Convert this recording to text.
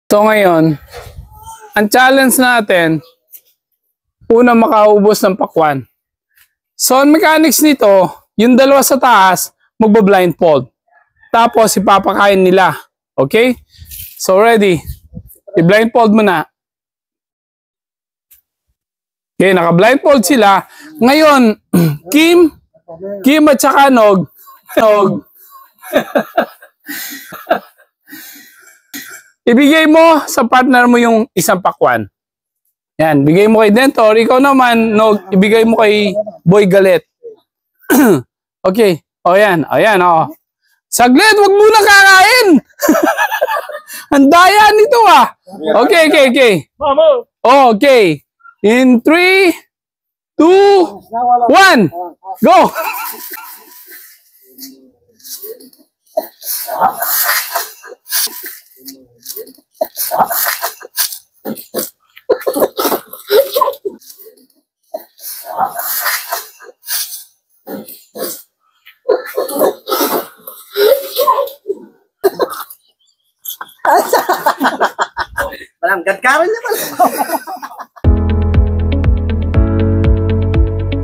So ngayon, ang challenge natin, una makaubos ng pakwan. So ang mechanics nito, yung dalawa sa taas, magba-blindfold. Tapos ipapakain nila. Okay? So ready? I-blindfold mo na. Okay, naka-blindfold sila. Ngayon, Kim at saka Nog. Ibigay mo sa partner mo yung isang pakwan. Yan, bigay mo kay Dentor. Ikaw naman, Nog, ibigay mo kay Boy Galet. Okay. O yan, o. Saglit, wag muna kakain. Ang daya nito ah. Okay. Okay. In 3, 2, 1. Go! Parang gadkaran naman.